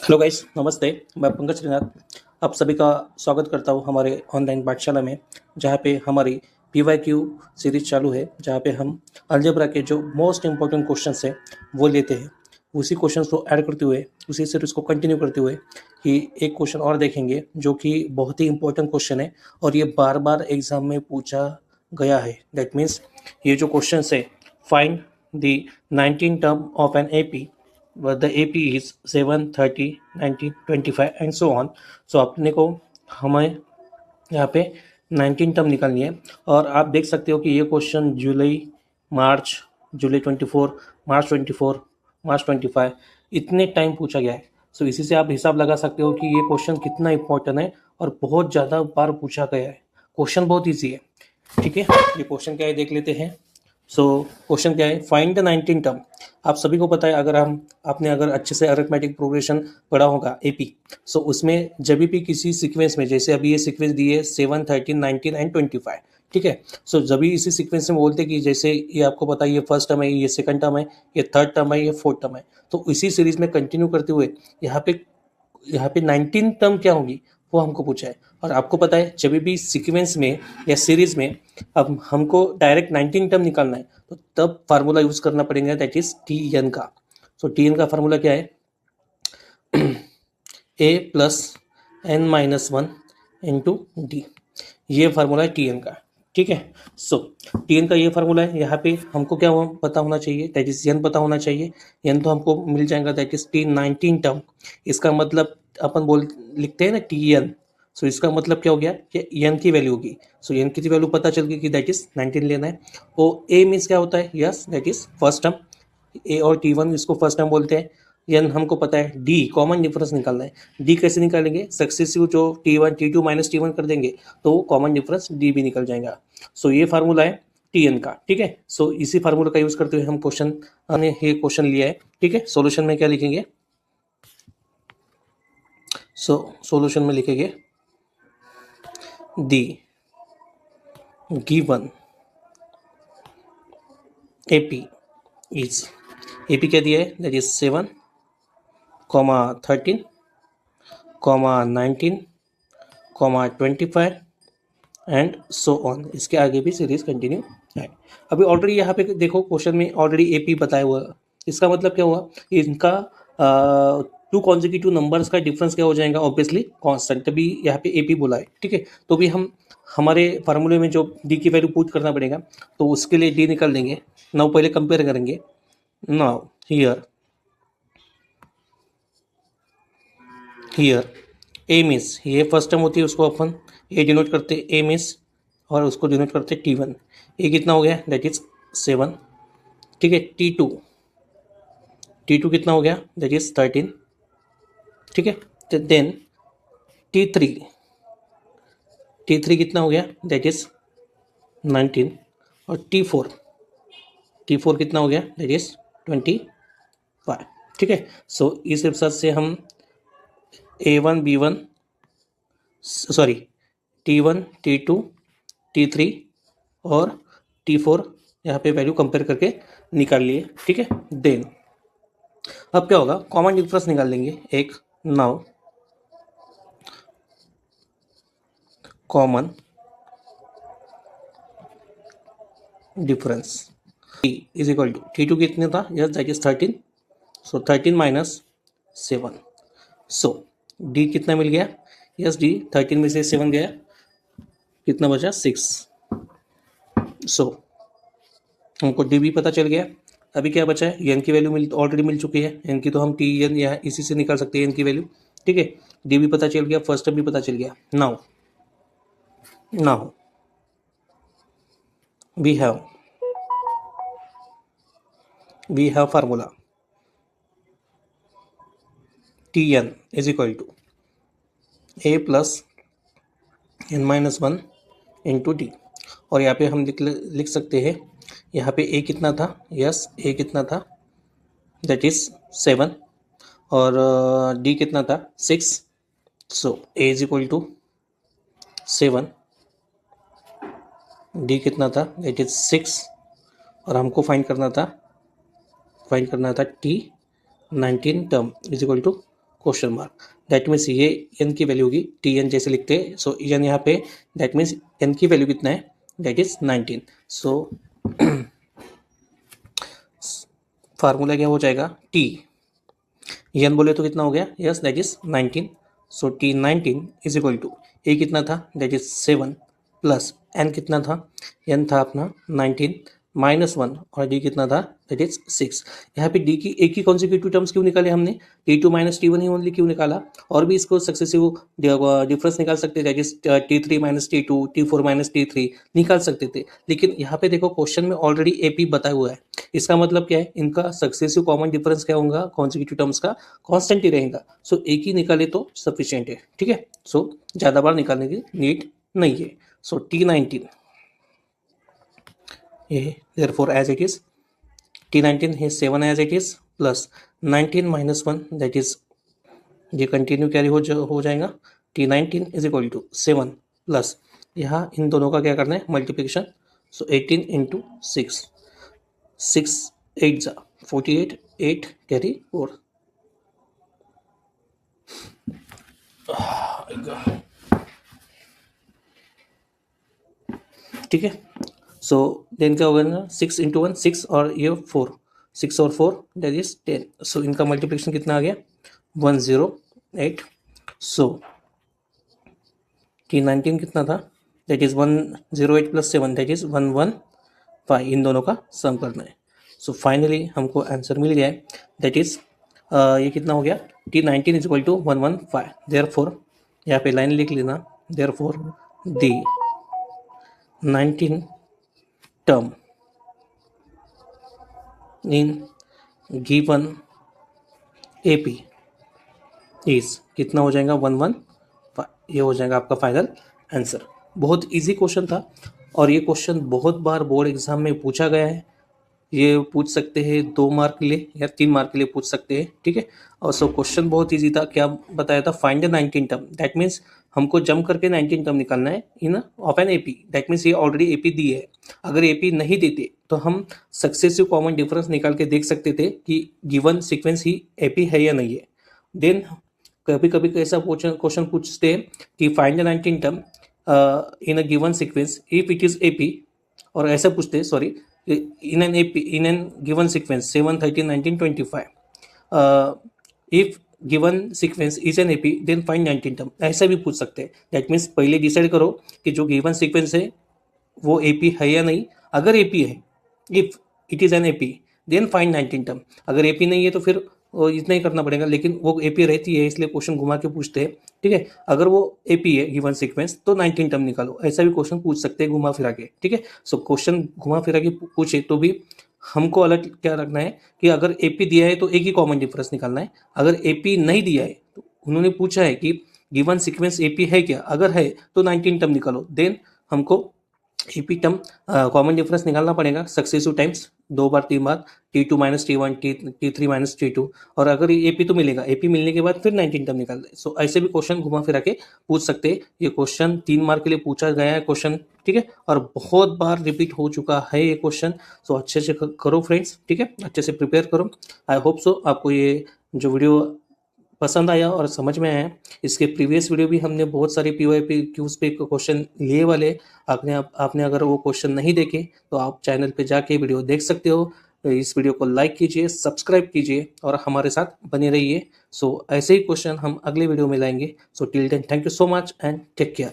Hello guys, नमस्ते। मैं पंकज श्रीनाथ आप सभी का स्वागत करता हूं हमारे ऑनलाइन पाठशाला में, जहां पे हमारी पीवाईक्यू सीरीज चालू है, जहां पे हम अलजेब्रा के जो मोस्ट इंपॉर्टेंट क्वेश्चंस हैं वो लेते हैं। उसी क्वेश्चंस को ऐड करते हुए, उसी सीरीज को कंटिन्यू करते हुए कि एक क्वेश्चन और देखेंगे जो कि बहुत ही इंपॉर्टेंट क्वेश्चन है और ये बार बार एग्जाम में पूछा गया है। दैट मीन्स ये जो क्वेश्चन है, find the 19 term of n AP where the AP is 7, 30, 90, 25 and so on. So अपने को हमें यहाँ पे 19 टर्म निकालनी है और आप देख सकते हो कि ये क्वेश्चन मार्च जुलाई 24, मार्च 24, मार्च 25 इतने टाइम पूछा गया है। सो इसी से आप हिसाब लगा सकते हो कि ये क्वेश्चन कितना इंपॉर्टेंट है और बहुत ज़्यादा बार पूछा गया है। क्वेश्चन बहुत ईजी है, ठीक है। ये क्वेश्चन क्या है देख लेते हैं। सो क्वेश्चन क्या है, फाइंड द 19 टर्म। आप सभी को पता है, आपने अगर अच्छे से अरिथमेटिक प्रोग्रेशन पढ़ा होगा एपी, सो उसमें जब भी किसी सीक्वेंस में, जैसे अभी ये सीक्वेंस दी है 7, 13, 19 एंड 25, ठीक है। सो जब भी इसी सीक्वेंस में बोलते कि जैसे ये आपको पता है ये फर्स्ट टर्म है, ये सेकंड टर्म है, ये थर्ड टर्म है, ये फोर्थ टर्म है, तो इसी सीरीज में कंटिन्यू करते हुए यहाँ पे 19 टर्म क्या होंगी वो हमको पूछा है। और आपको पता है जब भी सीक्वेंस में या सीरीज में अब हमको डायरेक्ट 19 टर्म निकालना है, तो तब फार्मूला यूज करना पड़ेगा, दैट इज टी एन का। सो टी एन का फार्मूला क्या है, a plus N minus one into d. ये फार्मूला है टी एन का, ठीक है। सो टी एन का ये फार्मूला है। यहाँ पे हमको क्या पता होना चाहिए, दैट इज एन पता होना चाहिए। एन तो हमको मिल जाएगा, दैट इज टी 19 टर्म। इसका मतलब अपन लिखते हैं ना टी एन। सो इसका मतलब क्या हो गया कि एन की वैल्यू होगी। सो एन की वैल्यू पता चल गई कि दैट इज 19 लेना है। और ए मीन्स क्या होता है, yes that is first term. A और टी वन इसको फर्स्ट टर्म बोलते हैं। एन हमको पता है, डी कॉमन डिफरेंस निकालना है। डी कैसे निकालेंगे, सक्सेसिव जो T one T two minus T one कर देंगे तो कॉमन डिफरेंस डी भी निकल जाएगा। सो ये फार्मूला है टी एन का, ठीक है। सो इसी फार्मूला का यूज करते हुए हम ये क्वेश्चन लिया है, ठीक है। सॉल्यूशन में क्या लिखेंगे, सॉल्यूशन में लिखेंगे the given AP is, AP क्या दिया है, that is 7, 13, 19, 25 and so on. इसके आगे भी सीरीज कंटिन्यू है। अभी ऑलरेडी यहाँ पे देखो क्वेश्चन में ऑलरेडी एपी बताया हुआ है। इसका मतलब क्या हुआ, इनका टू कॉन्जिक्यूटिव नंबर्स का डिफरेंस क्या हो जाएगा, ऑब्वियसली कांस्टेंट। तभी यहाँ पे एपी बोला है, ठीक है। तो भी हम हमारे फार्मूले में जो डी की वैल्यू पुट करना पड़ेगा, तो उसके लिए डी निकाल देंगे। नाउ पहले कंपेयर करेंगे। नाउ हियर ए मीन्स ये फर्स्ट टर्म होती है, उसको अपन ए डिनोट करते ए मीन्स, और उसको डिनोट करते टी वन। ए कितना हो गया, दैट इज 7, ठीक है। टी टू कितना हो गया, दैट इज 13, ठीक है। देन टी थ्री कितना हो गया, दैट इज 19। और टी फोर कितना हो गया, दैट इज 25, ठीक है। सो इस हिसाब से हम A1 B1 sorry T1 T2 T3 और T4 यहाँ पे वैल्यू कंपेयर करके निकाल लिए, ठीक है। देन अब क्या होगा, कॉमन डिफरेंस निकाल लेंगे एक। Now common difference T is equal to T2 कितने था, yes that is 13। So 13 minus 7। So D कितना मिल गया, यस डी 13 में से 7 गया, कितना बचा 6। सो हमको डी भी पता चल गया। अभी क्या बचा है, एन की वैल्यू ऑलरेडी मिल चुकी है। एन की तो हम टी एन या इसी से निकाल सकते हैं एन की वैल्यू, ठीक है। डी भी पता चल गया, फर्स्ट टर्म भी पता चल गया। Now we have formula T N is equal to A plus N minus one into D. और यहाँ पे हम लिख सकते हैं, यहाँ पे ए कितना था, यस ए कितना था, दैट इज 7, और डी कितना था 6। सो ए इज इक्वल टू 7, डी कितना था, दैट इज 6, और हमको फाइंड करना था T 19 term is equal to question mark. That means ये n की वैल्यू होगी, टी एन जैसे लिखते हैं। सो n यहाँ पे, दैट मीन्स n की वैल्यू कितना है, दैट इज 19। सो फार्मूला क्या हो जाएगा, t n बोले तो कितना हो गया, yes that is 19। So t 19 is equal to a कितना था, दैट इज 7 प्लस n कितना था, n था अपना 19 -1 और d कितना था, दैट इज 6। यहाँ पे d की एक ही कॉन्सिक्यूटिव टर्म्स क्यों निकाले हमने, t2 - t1 ही ओनली क्यों निकाला, और भी इसको सक्सेसिव डिफरेंस निकाल सकते थे, that is t3 - t2, t4 - t3 निकाल सकते थे। लेकिन यहाँ पे देखो क्वेश्चन में ऑलरेडी ap बताया हुआ है, इसका मतलब क्या है, इनका सक्सेसिव कॉमन डिफरेंस क्या होगा, कॉन्सिक्यूटिव टर्म्स का कांस्टेंट ही रहेगा। सो एक ही निकाले तो सफिशिएंट है, ठीक है। सो ज्यादा बार निकालने की नीड नहीं है। सो t19 ये therefore as it is, t19 है 7 as it is plus 19 - 1 that is, ये कंटिन्यू कैरी हो जाएगा। t19 is equal to 7 plus यहाँ इन दोनों का क्या करना है, मल्टीप्लिकेशन। सो 18 इंटू 6, 6 8 जा 48, 8 कैरी 4। ठीक है। सो देन क्या होगा ना, 6 इंटू 1 6 और ये 4, 6 और 4 दैट इज 10। सो इनका मल्टीप्लिकेशन कितना आ गया, 108। सो t19 कितना था, that is 108 plus 7 that is 115। इन दोनों का सम करना है। सो फाइनली हमको आंसर मिल गया है, दैट इज ये कितना हो गया, t19 is equal to 115। Therefore यहाँ पे लाइन लिख लेना, therefore the 19 term in given AP is कितना हो जाएगा, 115। ये हो जाएगा आपका फाइनल आंसर। बहुत इजी क्वेश्चन था और ये क्वेश्चन बहुत बार बोर्ड एग्जाम में पूछा गया है। ये पूछ सकते हैं 2 मार्क के लिए या 3 मार्क के लिए पूछ सकते हैं, ठीक है। और सो क्वेश्चन बहुत इजी था। क्या बताया था, find the 19 term, that means हमको जंप करके 19 टर्म निकालना है in of n AP. That means ये ऑलरेडी एपी दी है। अगर एपी नहीं देते तो हम सक्सेसिव कॉमन डिफरेंस निकाल के देख सकते थे कि गिवन सीक्वेंस ही एपी है या नहीं है। देन कभी कभी ऐसा क्वेश्चन पूछते हैं कि find the 19 term in a given sequence if it is AP, और ऐसा पूछते हैं, sorry, in an given sequence 7 13 19 25, if given sequence is an AP then find 19 term, ऐसा भी पूछ सकते हैं। दैट मीन्स पहले डिसाइड करो कि जो गिवन सीक्वेंस है वो AP है या नहीं। अगर AP है, if it is an AP then find 19 term. अगर AP नहीं है तो फिर इतना ही करना पड़ेगा, लेकिन वो AP रहती है इसलिए क्वेश्चन घुमा के पूछते हैं, ठीक है। अगर वो AP है गिवन सीक्वेंस तो 19 टर्म निकालो, ऐसा भी क्वेश्चन पूछ सकते हैं घुमा फिरा के, ठीक है। सो क्वेश्चन घुमा फिरा के पूछे तो भी हमको अलर्ट क्या रखना है कि अगर AP दिया है तो एक ही कॉमन डिफरेंस निकालना है। अगर AP नहीं दिया है तो उन्होंने पूछा है कि गिवन सीक्वेंस AP है क्या, अगर है तो 19 टर्म निकालो। देन हमको AP टर्म कॉमन डिफरेंस निकालना पड़ेगा सक्सेसिव टाइम्स, 2 बार 3 बार, t2 - t1 t3 - t2, और अगर AP तो मिलेगा, AP मिलने के बाद फिर 19 टर्म निकाल दे। सो ऐसे भी क्वेश्चन घुमा फिरा के पूछ सकते हैं। ये क्वेश्चन 3 मार्क के लिए पूछा गया है क्वेश्चन, ठीक है, और बहुत बार रिपीट हो चुका है ये क्वेश्चन। सो अच्छे से करो फ्रेंड्स, ठीक है, अच्छे से प्रिपेयर करो। आई होप सो आपको ये जो वीडियो पसंद आया और समझ में आया। इसके प्रीवियस वीडियो भी हमने बहुत सारे PYP क्यूज पे क्वेश्चन लिए वाले, आपने अगर वो क्वेश्चन नहीं देखे तो आप चैनल पे जाके वीडियो देख सकते हो। इस वीडियो को लाइक कीजिए, सब्सक्राइब कीजिए और हमारे साथ बने रहिए। सो ऐसे ही क्वेश्चन हम अगले वीडियो में लाएंगे। So till then thank you so much and take care.